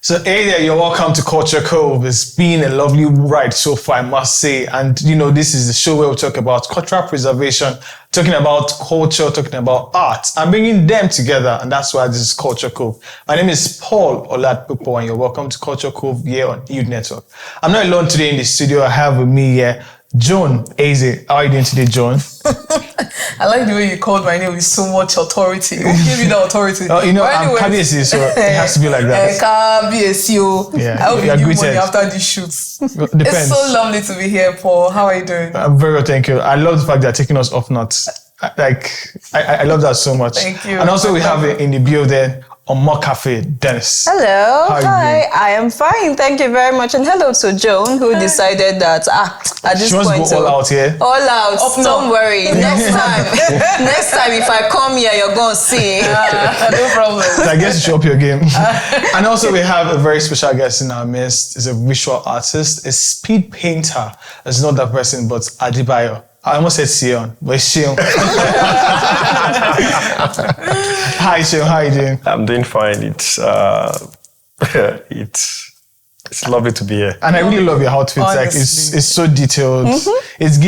So, hey there, you're welcome to Culture Cove. It's been a lovely ride so far, I must say. And, this is the show where we talk about cultural preservation, talking about culture, talking about art, and bringing them together. And that's why this is Culture Cove. My name is Paul Oladipo, and you're welcome to Culture Cove here on Youth Network. I'm not alone today in the studio. I have with me here Joan Eze. How are you doing today, Joan? I like the way you called my name with so much authority. Who gave you the authority? I'm KBSC, so it has to be like that. KBSC. Yeah, I hope you give money after these shoots. Depends. It's so lovely to be here, Paul. How are you doing? I'm very well, thank you. I love the fact that you're taking us off nuts. I love that so much. Thank you. And also we have in the building on More Cafe, Dennis. Hello, hi, I am fine, thank you very much. And hello to Joan, who decided that at this she wants point to go all out here. All out, don't worry. Next time if I come here, you're going to see. No problem. So I guess you should up your game. And also we have a very special guest in our midst. He's a visual artist, a speed painter. It's not that person, but Adebayo. I almost said Seun, but it's Seun. Hi, Seun. How are you doing? I'm doing fine. It's lovely to be here. And I really love your outfit. Like it's so detailed. Mm-hmm. It's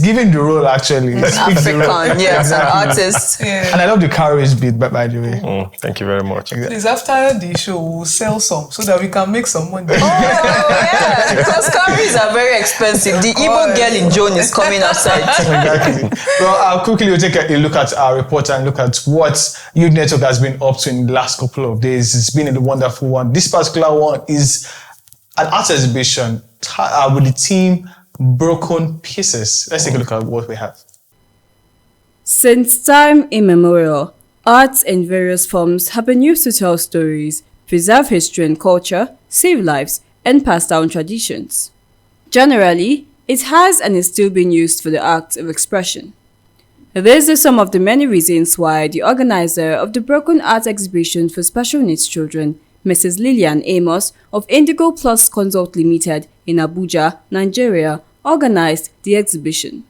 giving the role actually. African, yes, an artist. Yeah. And I love the cowries beat, by the way. Thank you very much. Please, after the show, we'll sell some so that we can make some money. Oh, yeah, because cowries are very expensive. The Igbo girl in Joan is coming outside. Exactly. Well, quickly we'll take a look at our report and look at what Youth Network has been up to in the last couple of days. It's been a wonderful one. This particular one is an art exhibition with the theme Broken Pieces. Let's take a look at what we have. Since time immemorial, arts in various forms have been used to tell stories, preserve history and culture, save lives, and pass down traditions. Generally, it has and is still being used for the act of expression. These are some of the many reasons why the organizer of the Broken Art Exhibition for Special Needs Children, Mrs. Lillian Amos of Indigo Plus Consult Limited in Abuja, Nigeria, organized the exhibition.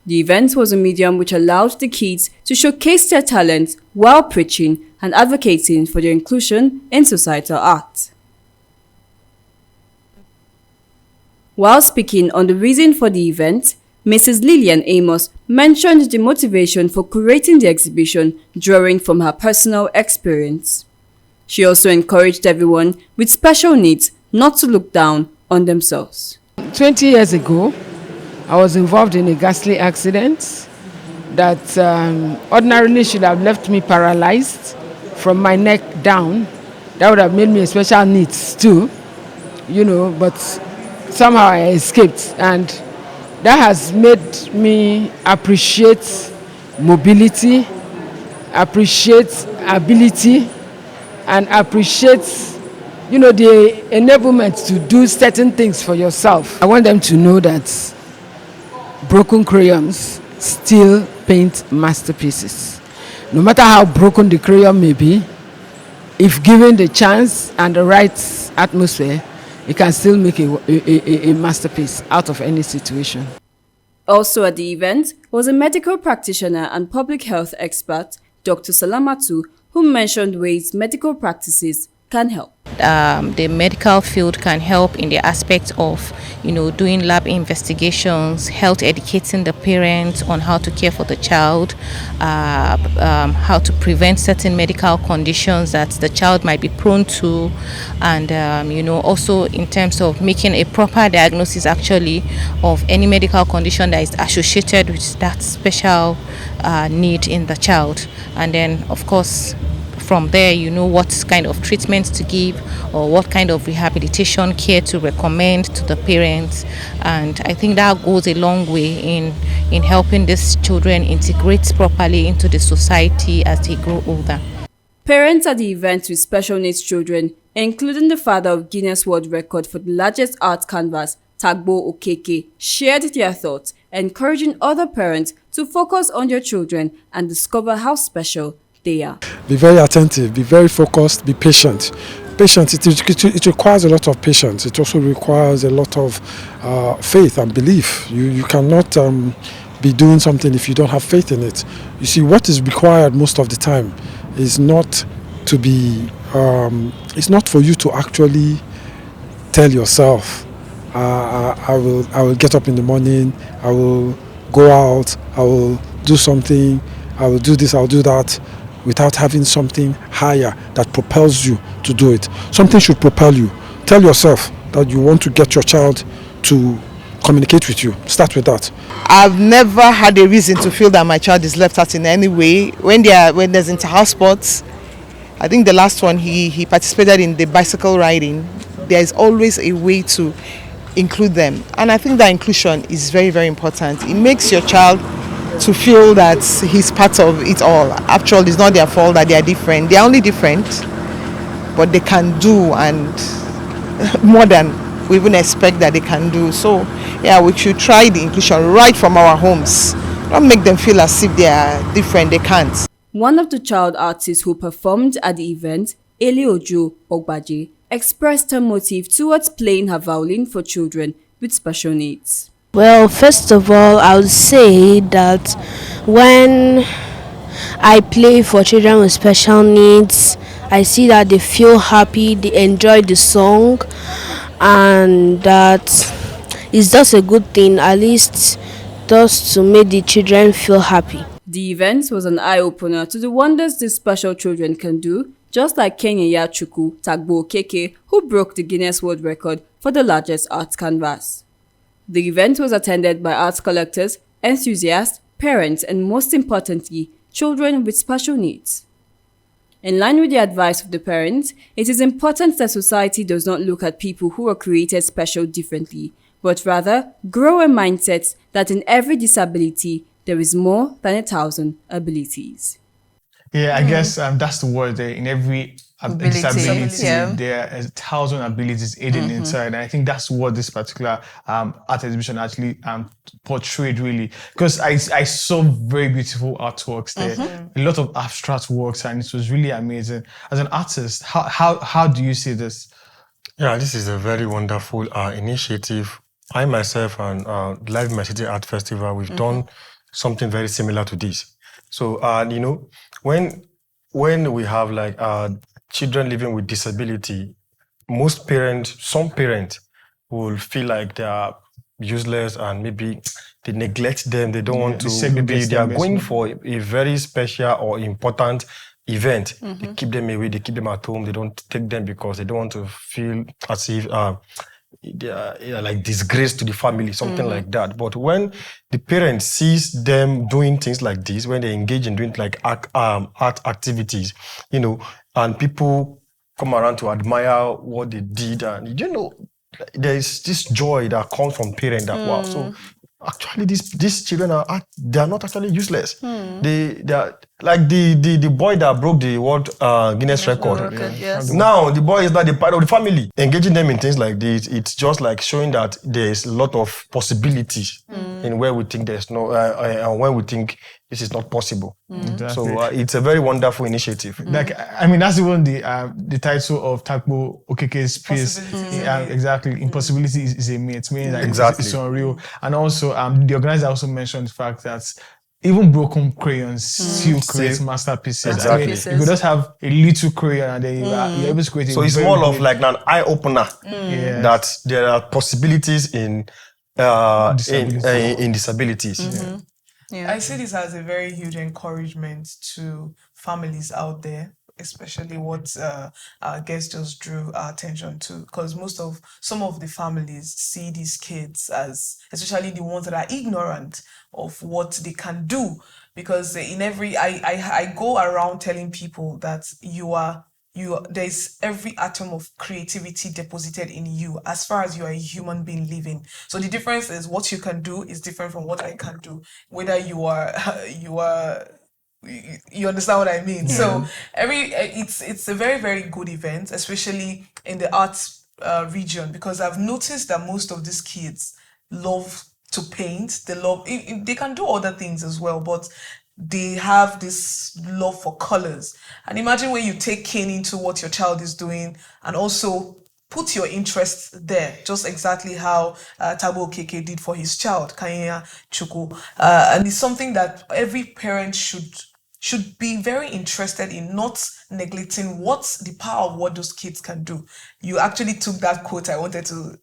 The event was a medium which allowed the kids to showcase their talents while preaching and advocating for their inclusion in societal art. While speaking on the reason for the event, Mrs. Lillian Amos mentioned the motivation for creating the exhibition drawing from her personal experience. She also encouraged everyone with special needs not to look down on themselves. 20 years ago, I was involved in a ghastly accident that ordinarily should have left me paralyzed from my neck down. That would have made me a special needs too, but somehow I escaped, and that has made me appreciate mobility, appreciate ability, and appreciate, the enablement to do certain things for yourself. I want them to know that Broken Crayons still paint masterpieces. No matter how broken the crayon may be, if given the chance and the right atmosphere, it can still make a masterpiece out of any situation. Also at the event was a medical practitioner and public health expert, Dr. Salamatu, who mentioned ways medical practices can help. The medical field can help in the aspect of, doing lab investigations, health educating the parents on how to care for the child, how to prevent certain medical conditions that the child might be prone to, and also in terms of making a proper diagnosis actually of any medical condition that is associated with that special need in the child. And then of course from there, what kind of treatment to give or what kind of rehabilitation care to recommend to the parents. And I think that goes a long way in helping these children integrate properly into the society as they grow older. Parents at the event with special needs children, including the father of Guinness World Record for the largest art canvas, Tagbo Okeke, shared their thoughts, encouraging other parents to focus on their children and discover how special they are. Be very attentive, be very focused, be patient. Patience, it requires a lot of patience. It also requires a lot of faith and belief. You cannot be doing something if you don't have faith in it. You see, what is required most of the time is not to be, it's not for you to actually tell yourself, I will get up in the morning, I will go out, I will do something, I will do this, I will do that, without having something higher that propels you to do it. Something should propel you. Tell yourself that you want to get your child to communicate with you. Start with that. I've never had a reason to feel that my child is left out in any way. When there's inter-house sports, I think the last one he participated in the bicycle riding, there is always a way to include them. And I think that inclusion is very, very important. It makes your child to feel that he's part of it all. After all, it's not their fault that they are different. They are only different, but they can do and more than we even expect that they can do. So yeah, we should try the inclusion right from our homes. Don't make them feel as if they are different. They can't. One of the child artists who performed at the event, Eliojo Ogbaje, expressed her motive towards playing her violin for children with special needs. Well, first of all, I would say that when I play for children with special needs, I see that they feel happy, they enjoy the song, and that it's just a good thing, at least just to make the children feel happy. The event was an eye-opener to the wonders these special children can do, just like Kenya Chuku Tagbo Keke, who broke the Guinness World Record for the largest art canvas. The event was attended by art collectors, enthusiasts, parents, and most importantly, children with special needs. In line with the advice of the parents, it is important that society does not look at people who are created special differently, but rather grow a mindset that in every disability, there is more than 1,000 abilities. Yeah, I guess that's the word there. In every disability, yeah. there are 1,000 abilities hidden inside. And I think that's what this particular art exhibition actually portrayed, really. Because I saw very beautiful artworks there, a lot of abstract works, and it was really amazing. As an artist, how do you see this? Yeah, this is a very wonderful initiative. I myself and Live in My City Art Festival, we've done something very similar to this. So, you know, when we have like children living with disability, some parents will feel like they are useless and maybe they neglect them. They don't want to. Maybe they are going for a very special or important event. They keep them away. They keep them at home. They don't take them because they don't want to feel as if they are like disgrace to the family, something like that. But when the parent sees them doing things like this, when they engage in doing like art activities, you know, and people come around to admire what they did, and you know, there is this joy that comes from parents that wow. So actually, these children they are not actually useless. They are like the boy that broke the world Guinness record. Yes. Now the boy is not the part of the family. Engaging them in things like this, it's just like showing that there is a lot of possibilities in where we think there's no, and when we think this is not possible. So it's a very wonderful initiative. Like, I mean, that's even the title of Takbo Okeke's piece. Exactly. Impossibility is a myth. Meaning that it's unreal. And also, the organizer also mentioned the fact that even broken crayons still create masterpieces. Exactly. I mean, you could just have a little crayon and then you're able to create So it's more of like an eye-opener that there are possibilities in disabilities. I see this as a very huge encouragement to families out there, especially what our guest just drew our attention to, because some of the families see these kids as, especially the ones that are ignorant of what they can do, because in every I go around telling people that there's every atom of creativity deposited in you as far as you are a human being living. So the difference is what you can do is different from what I can do, whether you understand what I mean. So it's a very, very good event, especially in the arts region, because I've noticed that most of these kids love to paint. They can do other things as well, but they have this love for colors. And imagine when you take cane into what your child is doing and also put your interest there, just exactly how Tabo Keke did for his child, Kanya Chuku. And it's something that every parent should should be very interested in not neglecting what's the power of what those kids can do. You actually took that quote I wanted to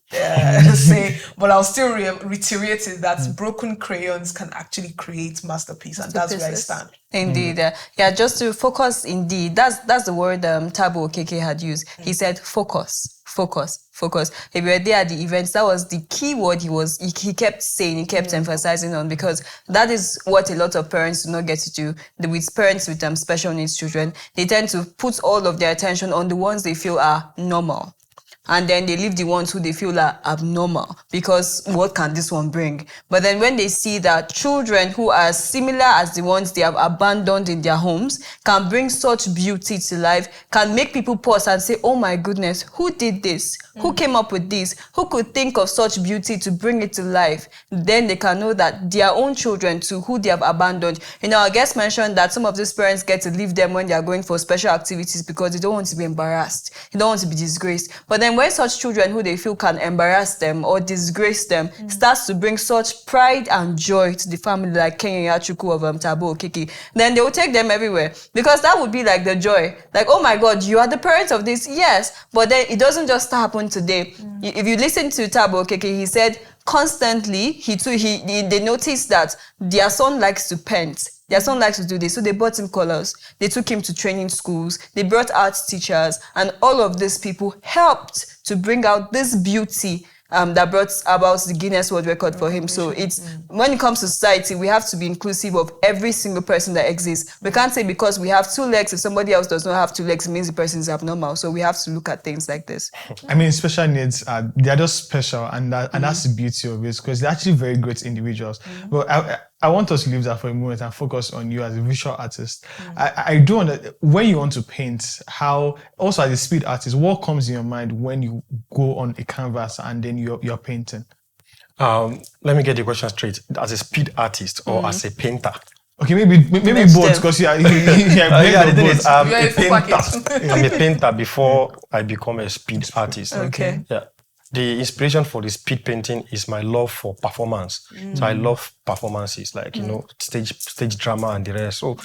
say, but I'll still reiterate it that broken crayons can actually create masterpiece, and that's where I stand. Indeed. Yeah, just to focus, indeed. That's the word Tabo Okeke had used. He said focus. If you were there at the events, that was the key word he kept saying, he kept emphasizing on, because that is what a lot of parents do not get to do. With parents with special needs children, they tend to put all of their attention on the ones they feel are normal. And then they leave the ones who they feel are abnormal, because what can this one bring? But then when they see that children who are similar as the ones they have abandoned in their homes can bring such beauty to life, can make people pause and say, oh my goodness, who did this? Who came up with this? Who could think of such beauty to bring it to life? Then they can know that their own children too, who they have abandoned. Our guest mentioned that some of these parents get to leave them when they are going for special activities because they don't want to be embarrassed. They don't want to be disgraced. But then when such children who they feel can embarrass them or disgrace them starts to bring such pride and joy to the family, like Kenya Yachuku of Tabo Okeke, then they will take them everywhere, because that would be like the joy. Like, oh my God, you are the parents of this. Yes, but then it doesn't just happen today. If you listen to Tabo Okeke, he said constantly they noticed that their son likes to paint. Their son likes to do this, so they bought him colors. They took him to training schools. They brought art teachers, and all of these people helped to bring out this beauty that brought about the Guinness World Record for him. So it's when it comes to society, we have to be inclusive of every single person that exists. We can't say because we have two legs, if somebody else does not have two legs, it means the person is abnormal. So we have to look at things like this. I mean, special needs, they are just special, and that's the beauty of it, because they're actually very great individuals. But I want us to leave that for a moment and focus on you as a visual artist. I do understand when you want to paint, how also as a speed artist, what comes in your mind when you go on a canvas and then you're painting? Let me get the question straight. As a speed artist or as a painter? Okay, maybe both, because I'm a painter before I become a speed artist. Okay. Yeah. The inspiration for the speed painting is my love for performance. So I love performances, like, stage drama and the rest. So,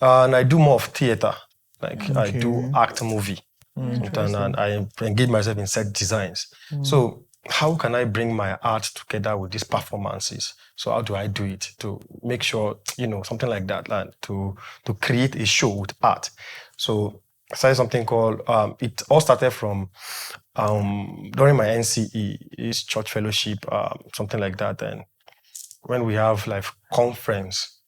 and I do more of theater. Like I do act movie. And I engage myself in set designs. So how can I bring my art together with these performances? So how do I do it to make sure, something like that, like to create a show with art? So I started something called, it all started from during my NCE, is church fellowship, something like that. And when we have like conference,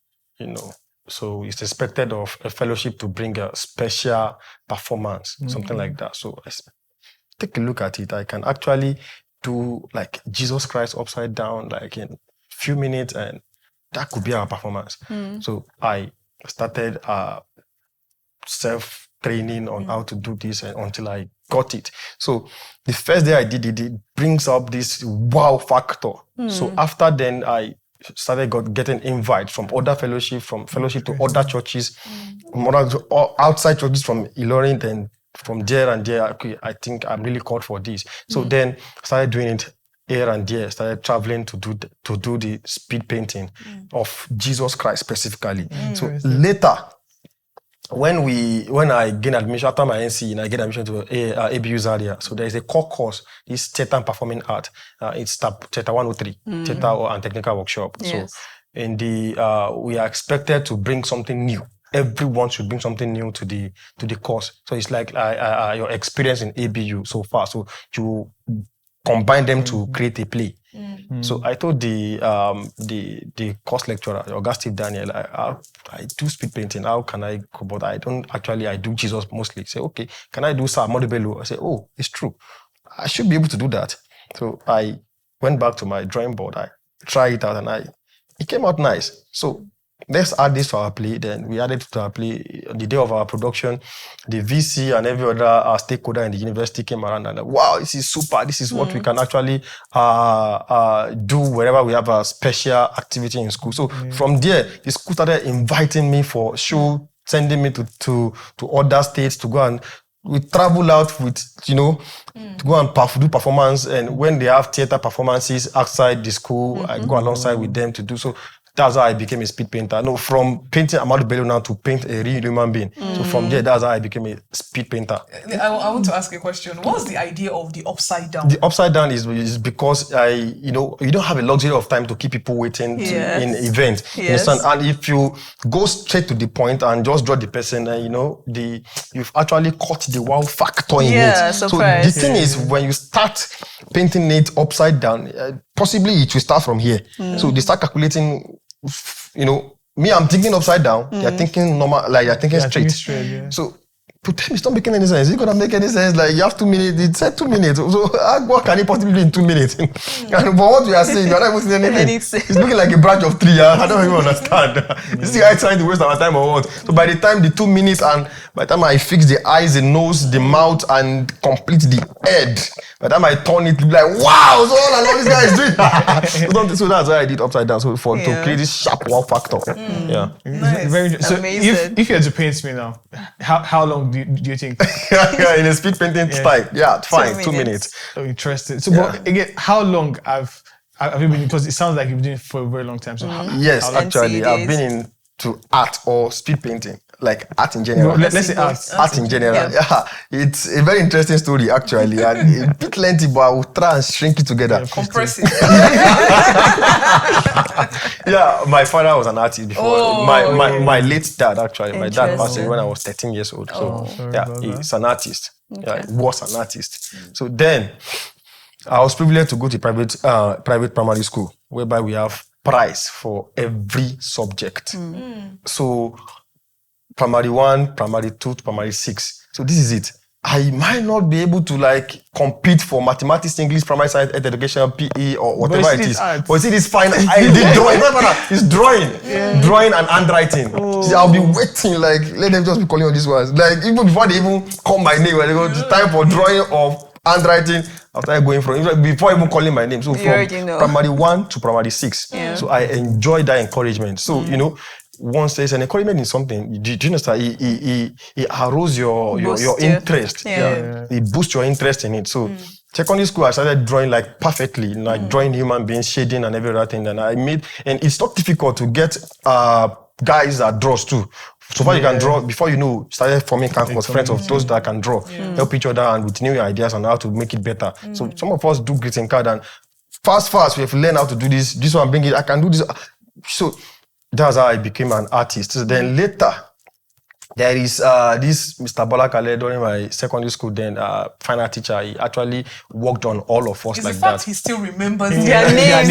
so it's expected of a fellowship to bring a special performance, something like that. So I take a look at it. I can actually do like Jesus Christ upside down, like in a few minutes, and that could be our performance. So I started self-training on how to do this until I got it. So the first day I did it, it brings up this wow factor. So after then, I started getting invites from other fellowship, to other churches, outside churches from Ilorin, then from there and there, okay, I think I'm really called for this. So then I started doing it here and there, started traveling to do the speed painting of Jesus Christ specifically. So later, when I gain admission after my NC, and I get admission to ABU Zaria, so there is a core course, this theater and performing art. It's Theater 103, theater and technical workshop. Yes. So in the we are expected to bring something new. Everyone should bring something new to the course. So it's like your experience in ABU so far. So you combine them to create a play. So I told the course lecturer, Augustine Daniel, I do speed painting. How can I go? But I don't actually. I do Jesus mostly. Say, okay, can I do Sir Modebelu? I say, oh, it's true. I should be able to do that. So I went back to my drawing board. I tried it out, and it came out nice. So let's add this to our play. Then we added it to our play. On the day of our production, the VC and every other stakeholder in the university came around and wow, this is super. This is what we can actually do wherever we have a special activity in school. So from there, the school started inviting me for show, sending me to other states to go, and we travel out with, to go and do performance. And when they have theater performances outside the school, I go alongside with them to do so. that's how I became a speed painter. No, from painting Amadou Bello now to paint a real human being. So from there, that's how I became a speed painter. I want to ask a question. What's the idea of the upside down? The upside down is because you don't have a luxury of time to keep people waiting in events. Yes. And if you go straight to the point and just draw the person, you've actually caught the wow factor in it. So the thing is, when you start painting it upside down, possibly it will start from here. So they start calculating, me, I'm thinking upside down. They're thinking normal, like they're thinking straight. So to them, it's not making any sense. It's gonna make any sense. Like you have 2 minutes. It said 2 minutes. So what can it possibly do in 2 minutes? And for what we are saying, you're not even saying anything. It's looking like a branch of tree. I don't even understand. Is the guy trying to waste our time or what? So by the time the 2 minutes and by the time I fix the eyes, the nose, the mouth, and complete the head, by the time I turn it, like wow, so all I know this guy is doing. So that's why I did upside down. So to create this sharp wow factor. Yeah. Nice. Very so if you had to paint me now, how long do you think? In a speed painting style. Yeah, fine. 2 minutes. So interesting. So but again, how long have you been, because it sounds like you've been doing it for a very long time. So yes, actually I've been into art or speed painting. Like art in general. Let's say art. Art in general. Yeah. It's a very interesting story actually. And a bit lengthy, but I will try and shrink it together. Compress it. Yeah, my father was an artist before. My late dad actually. My dad passed away when I was 13 years old. So he's an artist. Okay. Yeah, he was an artist. So then I was privileged to go to private primary school, whereby we have prize for every subject. So primary 1, primary 2, primary 6. So this is it. I might not be able to compete for mathematics, English, primary science, education, PE, or whatever it is. But you see this fine, I did drawing. It's drawing and handwriting. See, I'll be waiting, let them just be calling on these ones. Even before they even call my name, when they go, it's time for drawing or handwriting. After going before even calling my name. So from primary 1 to primary 6. So I enjoyed that encouragement. So, once there's an encouragement in something, do you understand? It arose your interest. It boosts your interest in it. So secondary school, I started drawing perfectly, drawing human beings, shading and every other thing. And it's not difficult to get guys that draws too. So far you can draw, before started forming campus, friends of those that can draw, help each other and with new ideas on how to make it better. So some of us do greeting card and fast, we have to learn how to do this. This one, bring it, I can do this. So that's how I became an artist. So then later, there is this Mr. Bola Kale during my secondary school, then fine art teacher. He actually worked on all of us like that. He still remembers their names.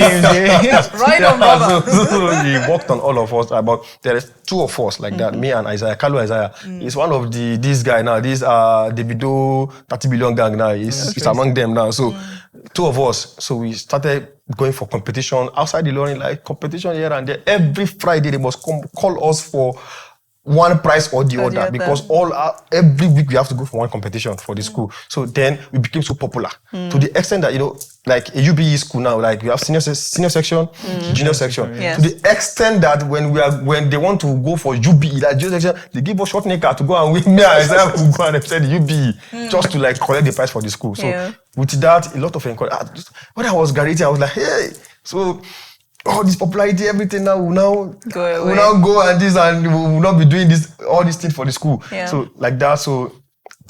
Right on, brother. So he worked on all of us. But there is 2 of us like that, me and Isaiah, Kalu Isaiah. He's one of this guy now, this Davido 30 billion gang now. He's among them now. So 2 of us. So we started going for competition outside the learning, competition here and there. Every Friday they must call us for one prize or the other, because every week we have to go for one competition for the school. So then we became so popular to the extent that a UBE school now, we have senior section, junior section. To the extent that when they want to go for UBE, junior section, they give us short Nikah to go and win. Me and Isaiah will go and represent the UBE just to collect the prize for the school. So with that, a lot of encouragement. When I was graduating, I was like, hey, so all this popularity, everything now will now go and this, and we will not be doing this, all these things for the school. So like that. So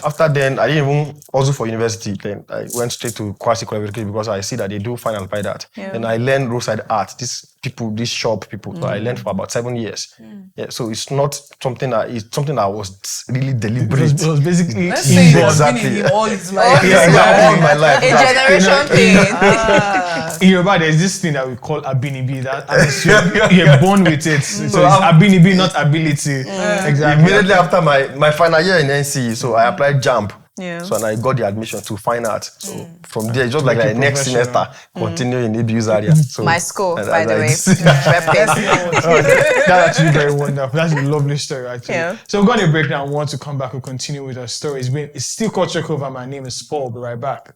after then, I didn't even also for university. Then I went straight to quasi qualification because I see that they do fine and buy that. Then I learned roadside art. These shop people. So I learned for about 7 years. So it's not something that was really deliberate. It was basically let's say it's been in all his life. All my life. A generation thing. In Yoruba, there's this thing that we call abinibi. That you're born with it. So it's abinibi, not ability. Exactly. Immediately after my final year in NC, so I applied JAMB. So and I got the admission to fine art. So from there, just like next semester, continue in Ibiza area. So my school, by the way. That's actually very wonderful. That's a lovely story, actually. So we're going to break now. I want to come back and continue with our stories. It's still Culture Cove, and my name is Paul. We'll be right back.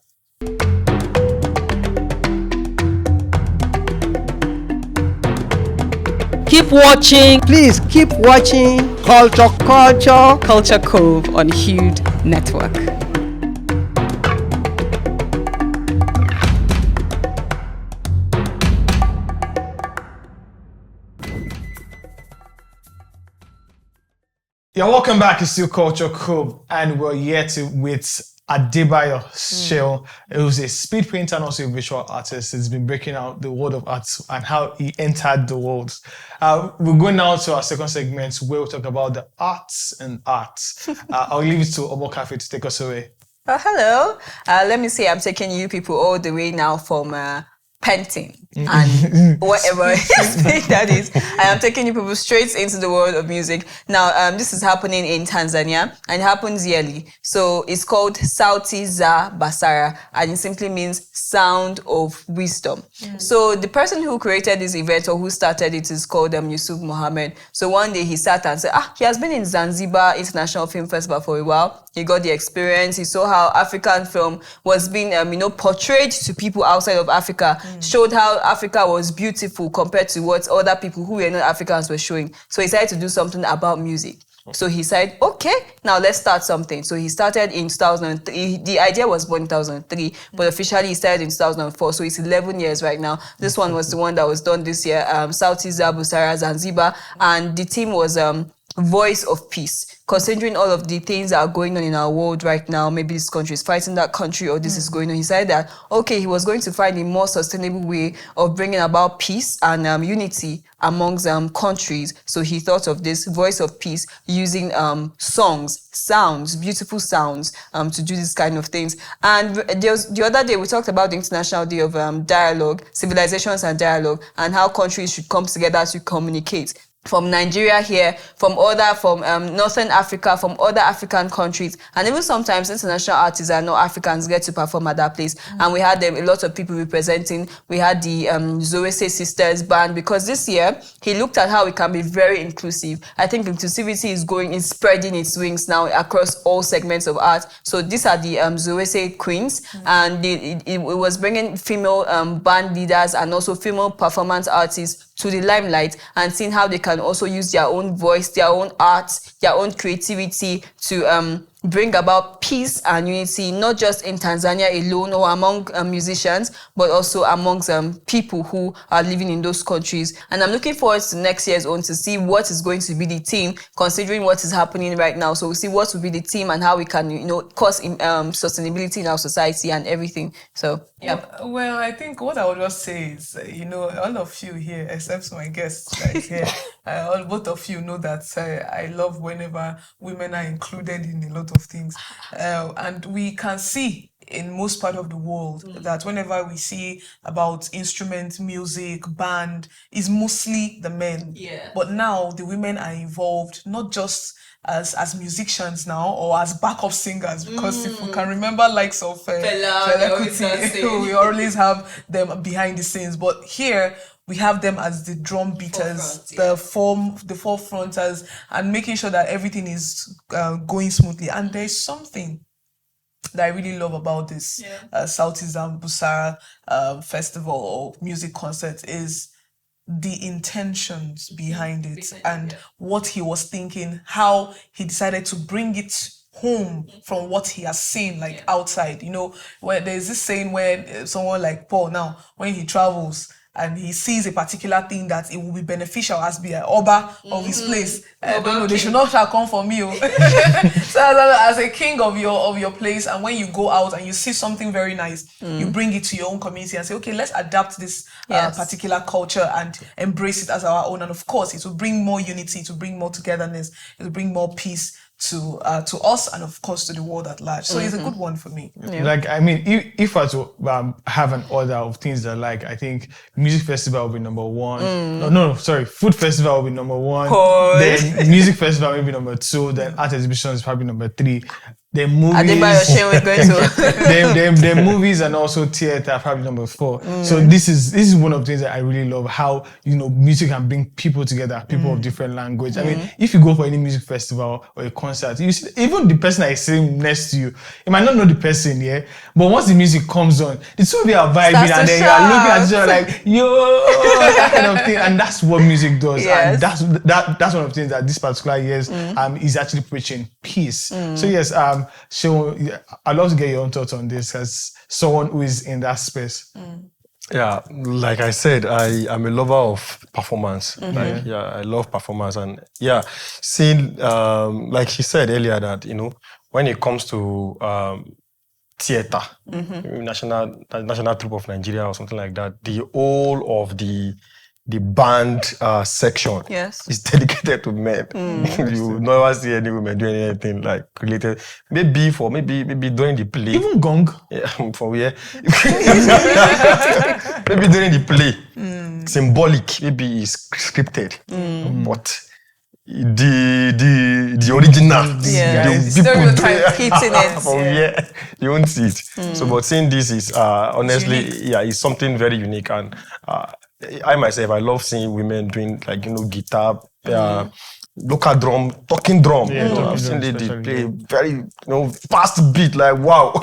Keep watching. Please keep watching Culture Cove on Hued Network. Yeah, welcome back. It's still Culture Cove, and we're here with Adebayo Seun, who's a speed painter and also a visual artist. He's been breaking out the world of arts and how he entered the world. We're going now to our second segment where we'll talk about the arts and arts. I'll leave it to Omo Cafe to take us away. Hello. Let me say I'm taking you people all the way now from painting and whatever that is. I am taking you people straight into the world of music. Now, this is happening in Tanzania and it happens yearly. So it's called Sauti za Busara and it simply means sound of wisdom. So the person who created this event or who started it is called Yusuf Mohammed. So one day he sat and said, he has been in Zanzibar International Film Festival for a while. He got the experience. He saw how African film was being, portrayed to people outside of Africa, showed how Africa was beautiful compared to what other people who were not Africans were showing. So he decided to do something about music. So he said, okay, now let's start something. So he started in 2003. The idea was born in 2003, but officially he started in 2004. So it's 11 years right now. This one was the one that was done this year, Sauti za Busara, Zanzibar. And the theme was Voice of Peace. Considering all of the things that are going on in our world right now, maybe this country is fighting that country or this is going on, he said that, okay, he was going to find a more sustainable way of bringing about peace and unity amongst countries. So he thought of this Voice of Peace using songs, sounds, beautiful sounds to do this kind of things. And the other day, we talked about the International Day of Dialogue, Civilizations and Dialogue, and how countries should come together to communicate. From Nigeria here, from Northern Africa, from other African countries. And even sometimes international artists and not Africans get to perform at that place. And we had a lot of people representing. We had the Zoese Sisters band because this year, he looked at how it can be very inclusive. I think inclusivity is spreading its wings now across all segments of art. So these are the Zoese queens. And it was bringing female band leaders and also female performance artists to the limelight and seeing how they can also use their own voice, their own art, their own creativity to bring about peace and unity, not just in Tanzania alone or among musicians, but also amongst people who are living in those countries. And I'm looking forward to next year's own to see what is going to be the theme, considering what is happening right now. So we'll see what will be the theme and how we can, cause sustainability in our society and everything. So, yeah. Well, I think what I would just say is, all of you here, except my guests right here, both of you know that I love whenever women are included in a lot of things. And we can see in most part of the world that whenever we see about instrument, music, band, is mostly the men. Yeah. But now the women are involved, not just as musicians now or as backup singers, because if we can remember likes of Fela Kuti, we always have them behind the scenes. But here we have them as the drum beaters, the forefronters, and making sure that everything is going smoothly. And there's something that I really love about this Sauti za Busara festival or music concert is the intentions behind it and what he was thinking, how he decided to bring it home from what he has seen outside. Where there's this saying where someone like Paul now, when he travels and he sees a particular thing that it will be beneficial as be an Oba of his place. I don't know, they should not shall come for me. So as a king of your place, and when you go out and you see something very nice, you bring it to your own community and say, okay, let's adapt this particular culture and embrace it as our own. And of course, it will bring more unity, it will bring more togetherness, it will bring more peace to us and of course to the world at large. So it's a good one for me. Yeah. If I were to have an order of things that I think music festival will be number one. Food festival will be number one. Then music festival will be number two. Then art exhibition is probably number three. The movies, the movies and also theater are probably number four. So this is one of the things that I really love, how music can bring people together, people of different language. I mean, if you go for any music festival or a concert, you see, even the person that is sitting next to you, you might not know the person, but once the music comes on, the two of you are vibing and then you are looking at each other like, yo, that kind of thing. And that's what music does. Yes. And that's one of the things that this particular year is actually preaching peace. So yes, Seun, I'd love to get your own thoughts on this as someone who is in that space. Yeah, like I said, I am a lover of performance. Like, I love performance, and seeing, like he said earlier, that when it comes to theater, national troupe of Nigeria or something like that, the whole of the band section is dedicated to men. You never see any women doing anything like related. Maybe during the play. Even gong. Yeah, for where? Maybe during the play. Symbolic, maybe it's scripted. But the original, the stereotype hitting it. From here, you won't see it. So, but seeing this is honestly, it's something very unique, and I myself, I love seeing women doing like guitar, local drum, talking drum. I've seen they play very fast beat, like wow.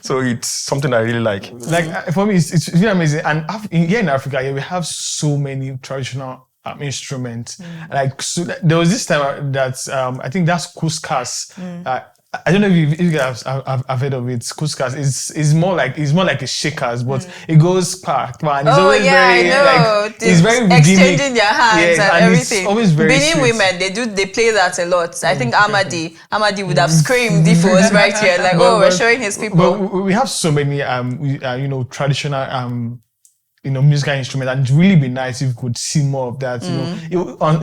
So it's something I really like. Like for me, it's really amazing. And here in Africa, we have so many traditional instruments. Like so there was this time that I think that's kuskas. I don't know if you guys have heard of it. Kuskas is more like a shakers, but it goes and it's always very, I know. like, it's very exchanging their hands and everything. It's always very Benin sweet. women, they play that a lot. I think Amadi would have screamed if he was right here, like, we're showing his people. But we have so many traditional musical instruments, and it'd really be nice if we could see more of that.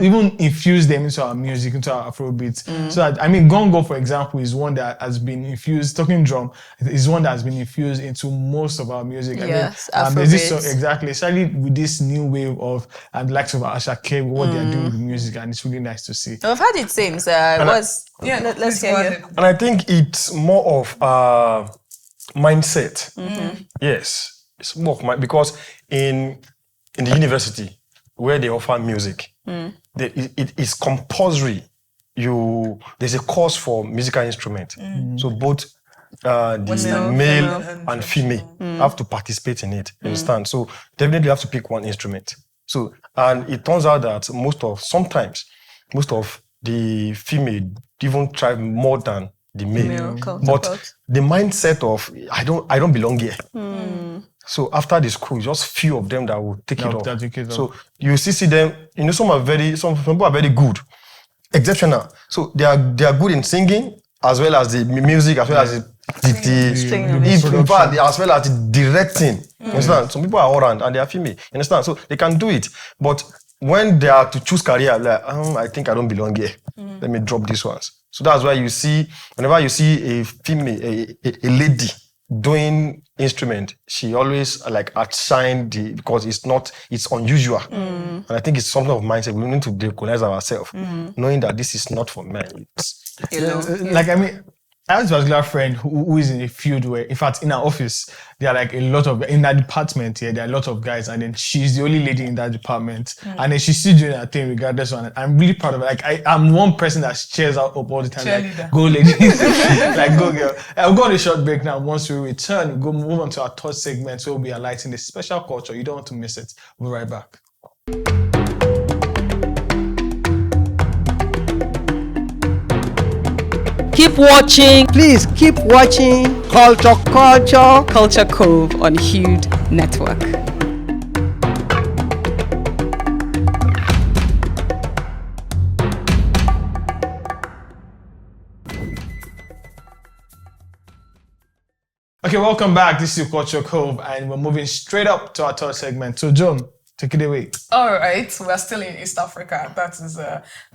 Even infuse them into our music, into our Afrobeats. So that, gongo, for example, is one that has been infused. Talking drum is one that has been infused into most of our music. Yes, there's this exactly, especially with this new wave of the likes of Ashake, what they are doing with music, and it's really nice to see. I've had it since. Let's hear you. And I think it's more of mindset. Yes. It's more of because in the university where they offer music, it is compulsory. There's a course for musical instrument. So both the male and female have to participate in it. You understand? So definitely you have to pick one instrument. So and it turns out that sometimes most of the female even try more than the male. But the mindset of I don't belong here. So after the school, just few of them that will take it off. So you see them, some people are very good, exceptional. So they are good in singing as well as the music, as well as as well as the directing. You understand? Some people are all around and they are female. You understand? So they can do it. But when they are to choose career, like I think I don't belong here. Let me drop these ones. So that's why you see, whenever you see a female, a lady doing instrument, she always outshine because it's unusual. And I think it's something of mindset. We need to recognize ourselves, knowing that this is not for men. I have a particular friend who is in a field where, in fact, in our office, there are like a lot of, in that department here, there are a lot of guys, and then she's the only lady in that department. And then she's still doing her thing regardless of it. I'm really proud of her. Like, I'm one person that cheers out up all the time. Like, go ladies. Like, go girl. I'll go on a short break now. Once we return, we'll move on to our third segment, so we'll be highlighting the special culture. You don't want to miss it. We'll be right back. Keep watching. Please keep watching Culture Cove on Hued Network. Okay, welcome back. This is Culture Cove, and we're moving straight up to our third segment. So, John, take it away. All right, we're still in East Africa. That is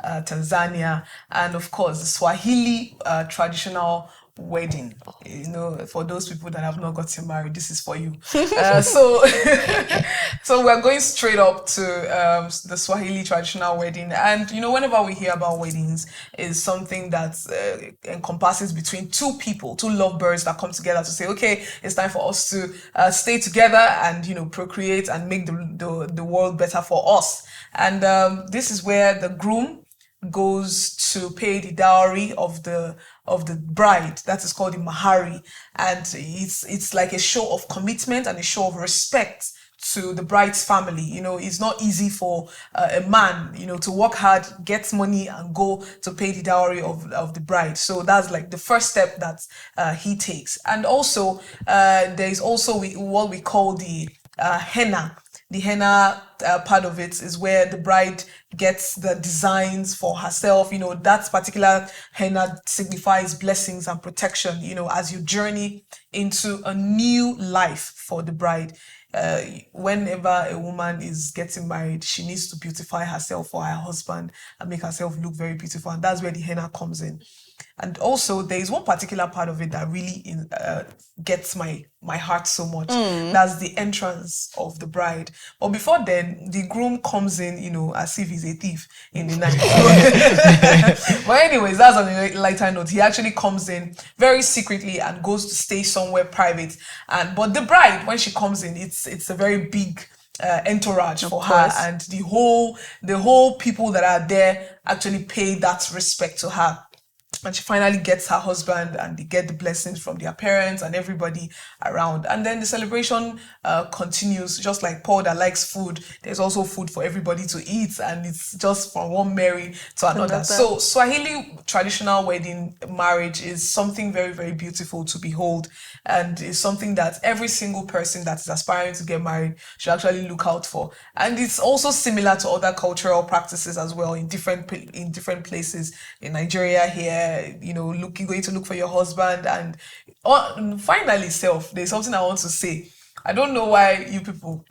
Tanzania, and of course, the Swahili traditional wedding. For those people that have not gotten married, this is for you. So we're going straight up to the Swahili traditional wedding, and whenever we hear about weddings, it's something that encompasses between two people, two lovebirds that come together to say, okay, it's time for us to stay together and procreate and make the world better for us. And this is where the groom goes to pay the dowry of the bride. That is called the mahari, and it's like a show of commitment and a show of respect to the bride's family. It's not easy for a man, to work hard, get money, and go to pay the dowry of the bride. So that's like the first step that he takes. And also, there is also what we call the henna. The henna part of it is where the bride gets the designs for herself. That particular henna signifies blessings and protection, as you journey into a new life for the bride. Whenever a woman is getting married, she needs to beautify herself for her husband and make herself look very beautiful. And that's where the henna comes in. And also, there is one particular part of it that really gets my heart so much. That's the entrance of the bride. But before then, the groom comes in, as if he's a thief in the night. But anyways, that's on a lighter note. He actually comes in very secretly and goes to stay somewhere private. But the bride, when she comes in, it's a very big entourage for her, and the whole people that are there actually pay that respect to her. And she finally gets her husband, and they get the blessings from their parents and everybody around. And then the celebration continues, just like Paul that likes food. There's also food for everybody to eat, and it's just from one marry to another. So Swahili traditional wedding marriage is something very, very beautiful to behold, and it's something that every single person that is aspiring to get married should actually look out for. And it's also similar to other cultural practices as well in different places. In Nigeria here, going to look for your husband. And finally, there's something I want to say. I don't know why you people,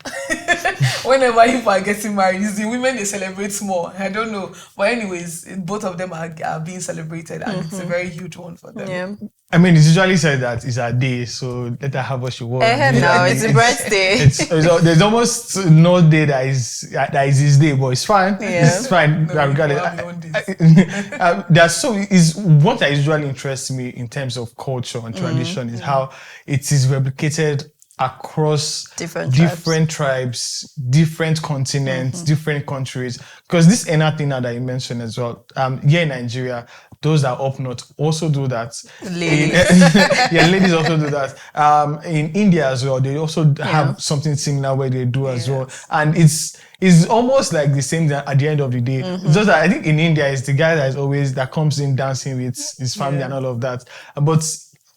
whenever you are getting married, it's the women they celebrate more. I don't know. But anyways, both of them are being celebrated, and it's a very huge one for them. Yeah. I mean, it's usually said that it's her day, so let her have what she wants. No, it's a birthday. There's almost no day that is his day, but it's fine. Yeah. It's fine. Is what that usually interests me in terms of culture and tradition is how it is replicated across different tribes, different continents, different countries. Because this henna thing that you mentioned as well, here in Nigeria, those that are up north also do that. Ladies. Ladies also do that. In India as well, they also have something similar where they do as well. And it's almost like the same at the end of the day. It's just that I think in India, it's the guy that comes in dancing with his family and all of that. But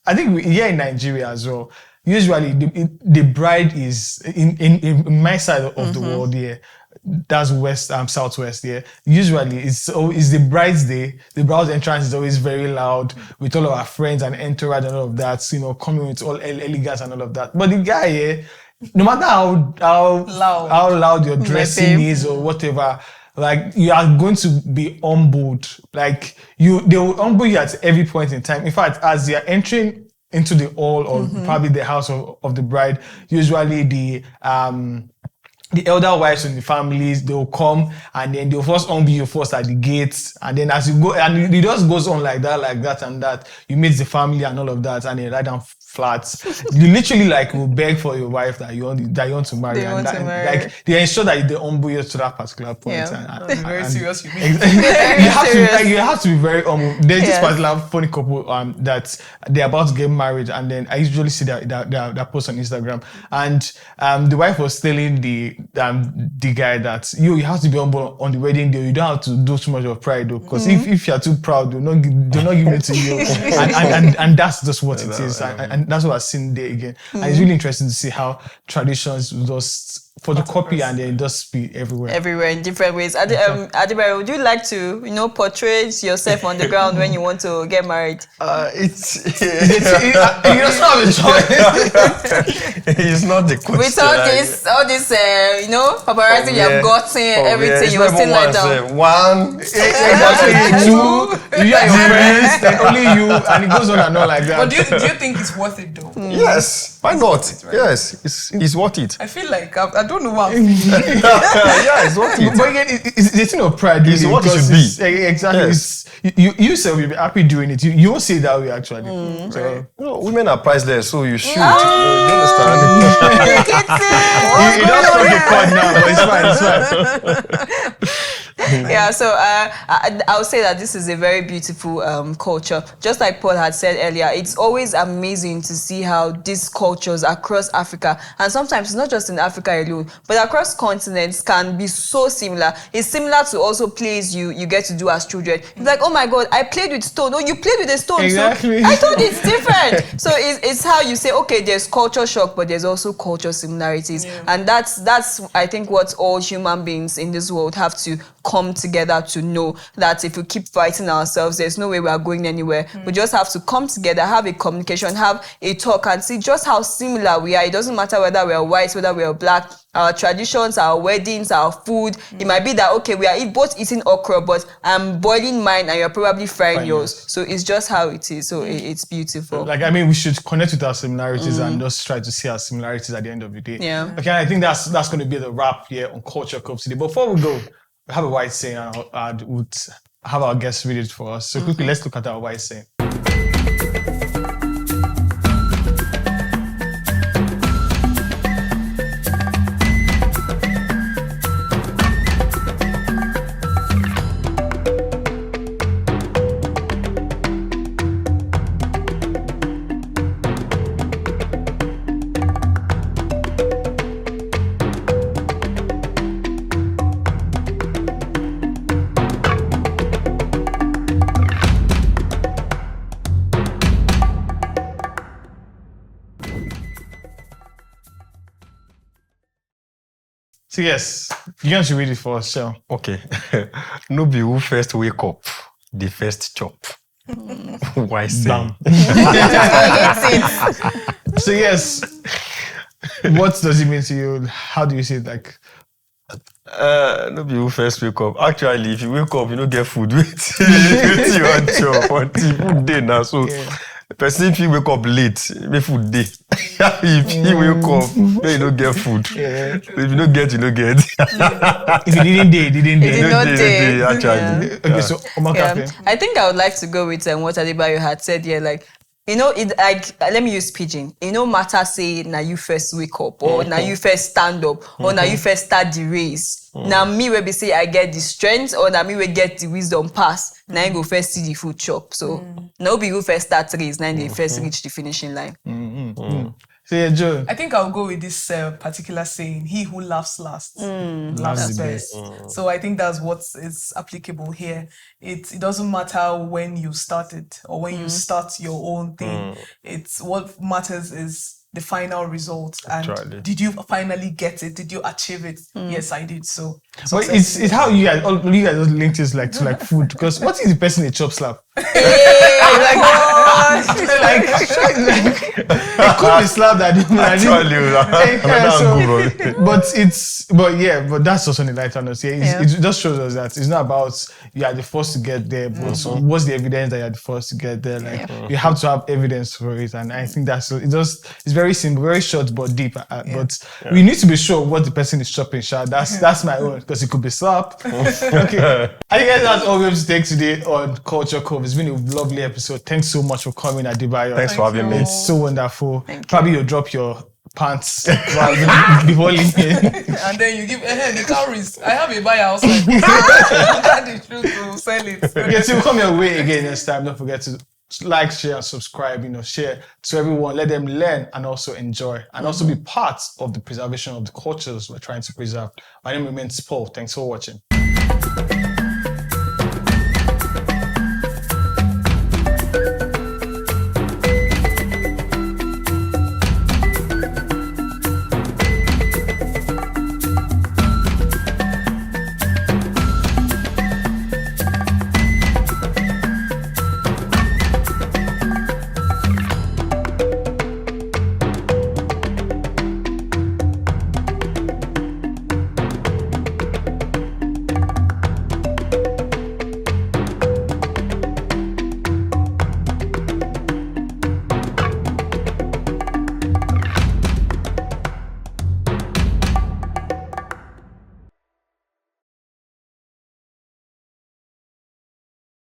I think here in Nigeria as well, usually the bride is in my side of the world here. That's west, southwest here. Usually it's the bride's day. The bride's entrance is always very loud with all of our friends and entourage and all of that, coming with all elegance and all of that. But the guy here, no matter how loud your dressing is or whatever, like you are going to be humbled. Like they will humble you at every point in time. In fact, as you're entering into the hall or probably the house of the bride, usually the elder wives in the families, they'll come and then they'll first humble you first at the gates, and then as you go, and it just goes on like that and that. You meet the family and all of that, and they lie down flat. You literally will beg for your wife that you want to marry. Like they ensure that they humble you to that particular point. Yeah. And very serious. You have to be very humble. There's this particular funny couple that they're about to get married, and then I usually see their post on Instagram, and the wife was telling the guy that you have to be humble on the wedding day. You don't have to do too much of pride though, because if you're too proud, they'll not give it to you. and that's just what it is. And that's what I've seen there again. And it's really interesting to see how traditions just photocopy and then just be everywhere. Everywhere in different ways. Adebayo, would you like to, portray yourself on the ground when you want to get married? It's not the question. With all this, paparazzi you have gotten, everything, you were still like down. One, two, you are your friends, then only you, and it goes on and on like that. But do you think it's worth it though? Yes, why not? Yes, it's worth it. I feel like I don't know what I'm feeling. Yeah, it's worth it. But again, it's the thing of pride. It's what it should be. Exactly. Yes. You yourself will be happy doing it. You won't say that way actually. So, women are priceless, so you should. You understand? You don't want to get caught now, but it's fine. Yeah, so I would say that this is a very beautiful culture. Just like Paul had said earlier, it's always amazing to see how these cultures across Africa, and sometimes it's not just in Africa alone, but across continents can be so similar. It's similar to also plays you get to do as children. It's like, oh my God, I played with stone. Oh, you played with a stone. Exactly. So I thought it's different. So it's how you say, okay, there's culture shock, but there's also culture similarities. Yeah. And that's I think what all human beings in this world have to come together to know, that if we keep fighting ourselves, there's no way we are going anywhere. We just have to come together, have a communication, have a talk, and see just how similar we are. It doesn't matter whether we are white, whether we are black, our traditions, our weddings, our food. It might be that, okay, we are both eating okra, but I'm boiling mine and you're probably frying yours. So it's just how it is. So it's beautiful. Like, I mean, we should connect with our similarities and just try to see our similarities at the end of the day. Yeah. Okay, I think that's going to be the wrap here on Culture Cove today. Before we go, we have a white saying, and I would have our guests read it for us. So quickly, let's look at our white saying. So yes, you're going to read it for us, Seun. Okay. No be who first wake up, the first chop. Why say? So yes, what does it mean to you? How do you see it? Like, No be who first wake up. Actually, if you wake up, you don't get food. Wait you want chop until food day now. So person if you wake up late, make food day. If you wake up, then you don't get food. Yeah. So if you don't get, you don't get. If you didn't day, you didn't day. did not day. Actually. Okay, so Omar Cafe. I think I would like to go with what Adebayo had said here. Like, you know, it like let me use pidgin. It no matter say now you first wake up, or now you first stand up, or now you first start the race. Now me will be say I get the strength, or now me will get the wisdom pass. Now you go first see the food chop. So now be who first start race, now they first reach the finishing line. So yeah, Joe. I think I'll go with this particular saying: "He who laughs last laughs the best." So I think that's what is applicable here. It doesn't matter when you started or when you start your own thing. It's what matters is the final result. And did you finally get it? Did you achieve it? Yes, I did. So, but it's how you guys just linked it like to like food, because what is the person a chop slap? It could be slap that but that's also on the lighter note. It just shows us that it's not about you are the first to get there, but what's the evidence that you're the first to get there? Like you have to have evidence for it, and I think that's it's very simple, very short but deep. But we need to be sure what the person is chopping. That's my own, because it could be slap. Okay, I think that's all we have to take today on Culture Cove. It's been a lovely episode. Thanks so much for coming, Adebayo. Thanks for having me. It's so wonderful. Probably you'll drop your pants before leaving. And then you give the calories. I have a buyer outside. That is true to sell it. Okay, so we'll come your way again next time. Don't forget to like, share, and subscribe. Share to everyone. Let them learn and also enjoy, and also be part of the preservation of the cultures we're trying to preserve. My name remains Paul. Thanks for watching.